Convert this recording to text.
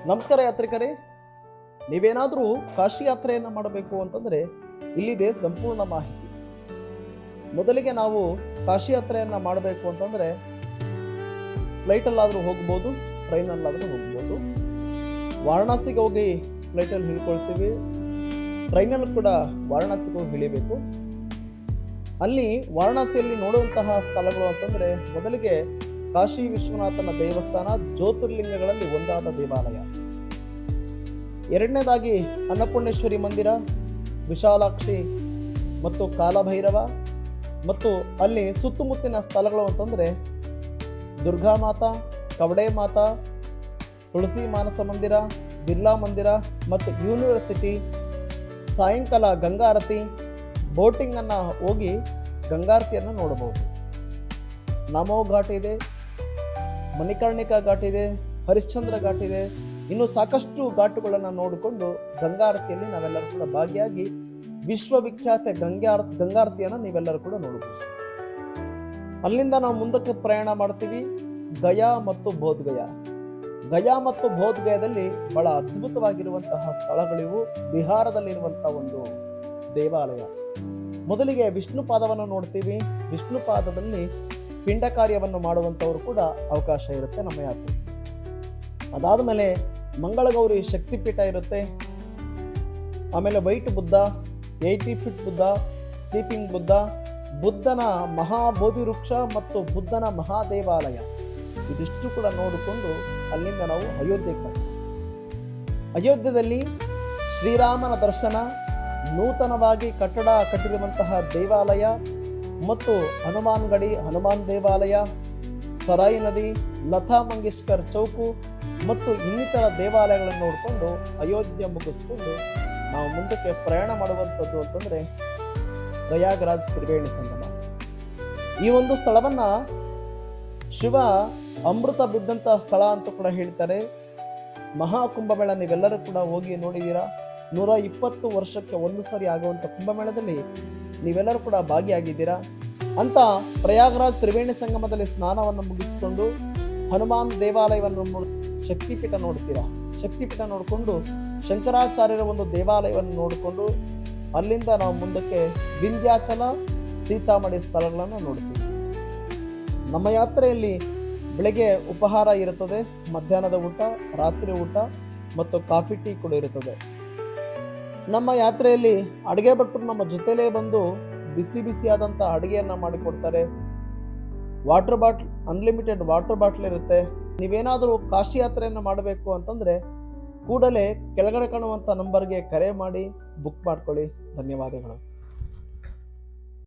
ನಮಸ್ಕಾರ ಯಾತ್ರಿಕರೇ, ನೀವೇನಾದರೂ ಕಾಶಿ ಯಾತ್ರೆಯನ್ನು ಮಾಡಬೇಕು ಅಂತಂದರೆ ಇಲ್ಲಿದೆ ಸಂಪೂರ್ಣ ಮಾಹಿತಿ. ಮೊದಲಿಗೆ ನಾವು ಕಾಶಿ ಯಾತ್ರೆಯನ್ನು ಮಾಡಬೇಕು ಅಂತಂದರೆ ಫ್ಲೈಟಲ್ಲಾದರೂ ಹೋಗ್ಬೋದು, ಟ್ರೈನಲ್ಲಾದರೂ ಹೋಗ್ಬೋದು. ವಾರಣಾಸಿಗೆ ಹೋಗಿ ಫ್ಲೈಟಲ್ಲಿ ಇಳ್ಕೊಳ್ತೀವಿ, ಟ್ರೈನಲ್ಲೂ ಕೂಡ ವಾರಣಾಸಿಗೆ ಹೋಗಿ ಇಳಿಬೇಕು. ಅಲ್ಲಿ ವಾರಣಾಸಿಯಲ್ಲಿ ನೋಡುವಂತಹ ಸ್ಥಳಗಳು ಅಂತಂದರೆ ಮೊದಲಿಗೆ ಕಾಶಿ ವಿಶ್ವನಾಥನ ದೇವಸ್ಥಾನ, ಜ್ಯೋತಿರ್ಲಿಂಗಗಳಲ್ಲಿ ಒಂದಾದ ದೇವಾಲಯ. ಎರಡನೇದಾಗಿ ಅನ್ನಪೂರ್ಣೇಶ್ವರಿ ಮಂದಿರ, ವಿಶಾಲಾಕ್ಷಿ ಮತ್ತು ಕಾಲಭೈರವ, ಮತ್ತು ಅಲ್ಲಿ ಸುತ್ತಮುತ್ತಲಿನ ಸ್ಥಳಗಳು ಅಂತಂದರೆ ದುರ್ಗಾ ಮಾತಾ, ಕವಡೆ ಮಾತಾ, ತುಳಸಿ ಮಾನಸ ಮಂದಿರ, ಬಿರ್ಲಾ ಮಂದಿರ ಮತ್ತು ಯೂನಿವರ್ಸಿಟಿ. ಸಾಯಂಕಾಲ ಗಂಗಾರತಿ, ಬೋಟಿಂಗನ್ನು ಹೋಗಿ ಗಂಗಾರತಿಯನ್ನು ನೋಡಬಹುದು. ನಮೋ ಘಾಟ್ ಇದೆ, ಮಣಿಕರ್ಣಿಕಾ ಘಾಟ್ ಇದೆ, ಹರಿಶ್ಚಂದ್ರ ಘಾಟ್ ಇದೆ. ಇನ್ನು ಸಾಕಷ್ಟು ಘಾಟುಗಳನ್ನು ನೋಡಿಕೊಂಡು ಗಂಗಾರತಿಯಲ್ಲಿ ನಾವೆಲ್ಲರೂ ಕೂಡ ಭಾಗಿಯಾಗಿ ವಿಶ್ವವಿಖ್ಯಾತ ಗಂಗಾರತಿಯನ್ನು ನೀವೆಲ್ಲರೂ ಕೂಡ ನೋಡಬಹುದು. ಅಲ್ಲಿಂದ ನಾವು ಮುಂದಕ್ಕೆ ಪ್ರಯಾಣ ಮಾಡ್ತೀವಿ. ಗಯಾ ಮತ್ತು ಬೋಧ್ಗಯಾ. ಗಯಾ ಮತ್ತು ಬೋಧ್ಗಯಾದಲ್ಲಿ ಬಹಳ ಅದ್ಭುತವಾಗಿರುವಂತಹ ಸ್ಥಳಗಳಿವು. ಬಿಹಾರದಲ್ಲಿರುವಂತಹ ಒಂದು ದೇವಾಲಯ. ಮೊದಲಿಗೆ ವಿಷ್ಣು ಪಾದವನ್ನು ನೋಡ್ತೀವಿ. ವಿಷ್ಣು ಪಾದದಲ್ಲಿ ಪಿಂಡ ಕಾರ್ಯವನ್ನು ಮಾಡುವಂಥವ್ರು ಕೂಡ ಅವಕಾಶ ಇರುತ್ತೆ ನಮ್ಮ ಯಾತ್ರೆ. ಅದಾದ ಮೇಲೆ ಮಂಗಳಗೌರಿ ಶಕ್ತಿಪೀಠ ಇರುತ್ತೆ. ಆಮೇಲೆ white Buddha, 80 feet Buddha, sleeping Buddha, ಬುದ್ಧನ ಮಹಾಬೋಧಿ ವೃಕ್ಷ ಮತ್ತು ಬುದ್ಧನ ಮಹಾದೇವಾಲಯ. ಇದಿಷ್ಟು ಕೂಡ ನೋಡಿಕೊಂಡು ಅಲ್ಲಿಂದ ನಾವು ಅಯೋಧ್ಯೆಗೆ ಬರ್ತೀವಿ. ಅಯೋಧ್ಯೆಯಲ್ಲಿ ಶ್ರೀರಾಮನ ದರ್ಶನ, ನೂತನವಾಗಿ ಕಟ್ಟಡ ಕಟ್ಟಿರುವಂತಹ ದೇವಾಲಯ ಮತ್ತು ಹನುಮಾನ್ ಗಡಿ, ಹನುಮಾನ್ ದೇವಾಲಯ, ಸರಾಯಿ ನದಿ, ಲತಾ ಮಂಗೇಶ್ಕರ್ ಚೌಕು ಮತ್ತು ಇನ್ನಿತರ ದೇವಾಲಯಗಳನ್ನು ನೋಡಿಕೊಂಡು ಅಯೋಧ್ಯೆ ಮುಗಿಸ್ಕೊಂಡು ನಾವು ಮುಂದಕ್ಕೆ ಪ್ರಯಾಣ ಮಾಡುವಂಥದ್ದು ಅಂತಂದರೆ ಪ್ರಯಾಗರಾಜ್ ತ್ರಿವೇಣಿ ಸಂಗಮ. ಈ ಒಂದು ಸ್ಥಳವನ್ನು ಶಿವ ಅಮೃತ ಬಿದ್ದಂತಹ ಸ್ಥಳ ಅಂತ ಕೂಡ ಹೇಳ್ತಾರೆ. ಮಹಾಕುಂಭಮೇಳ ನೀವೆಲ್ಲರೂ ಕೂಡ ಹೋಗಿ ನೋಡಿದ್ದೀರಾ. 120 ವರ್ಷಕ್ಕೆ ಒಂದು ಸಾರಿ ಆಗುವಂಥ ಕುಂಭಮೇಳದಲ್ಲಿ ನೀವೆಲ್ಲರೂ ಕೂಡ ಭಾಗಿಯಾಗಿದ್ದೀರಾ. ಅಂತ ಪ್ರಯಾಗರಾಜ್ ತ್ರಿವೇಣಿ ಸಂಗಮದಲ್ಲಿ ಸ್ನಾನವನ್ನು ಮುಗಿಸಿಕೊಂಡು ಹನುಮಾನ್ ದೇವಾಲಯವನ್ನು ಶಕ್ತಿಪೀಠ ನೋಡ್ತೀರಾ. ಶಕ್ತಿಪೀಠ ನೋಡಿಕೊಂಡು ಶಂಕರಾಚಾರ್ಯರ ಒಂದು ದೇವಾಲಯವನ್ನು ನೋಡಿಕೊಂಡು ಅಲ್ಲಿಂದ ನಾವು ಮುಂದಕ್ಕೆ ವಿಂಧ್ಯಾಚಲ, ಸೀತಾಮಡಿ ಸ್ಥಳಗಳನ್ನು ನೋಡ್ತೀವಿ. ನಮ್ಮ ಯಾತ್ರೆಯಲ್ಲಿ ಬೆಳಗ್ಗೆ ಉಪಹಾರ ಇರುತ್ತದೆ, ಮಧ್ಯಾಹ್ನದ ಊಟ, ರಾತ್ರಿ ಊಟ ಮತ್ತು ಕಾಫಿ ಟೀ ಕೂಡ ಇರುತ್ತದೆ. ನಮ್ಮ ಯಾತ್ರೆಯಲ್ಲಿ ಅಡುಗೆ ಭಟ್ರು ನಮ್ಮ ಜೊತೆಲೇ ಬಂದು ಬಿಸಿ ಬಿಸಿಯಾದಂಥ ಅಡುಗೆಯನ್ನು ಮಾಡಿಕೊಡ್ತಾರೆ. Water bottle, unlimited water bottle ಇರುತ್ತೆ. ನೀವೇನಾದರೂ ಕಾಶಿ ಯಾತ್ರೆಯನ್ನು ಮಾಡಬೇಕು ಅಂತಂದರೆ ಕೂಡಲೇ ಕೆಳಗಡೆ ಕಾಣುವಂಥ ನಂಬರ್ಗೆ ಕರೆ ಮಾಡಿ ಬುಕ್ ಮಾಡ್ಕೊಳ್ಳಿ. ಧನ್ಯವಾದಗಳು.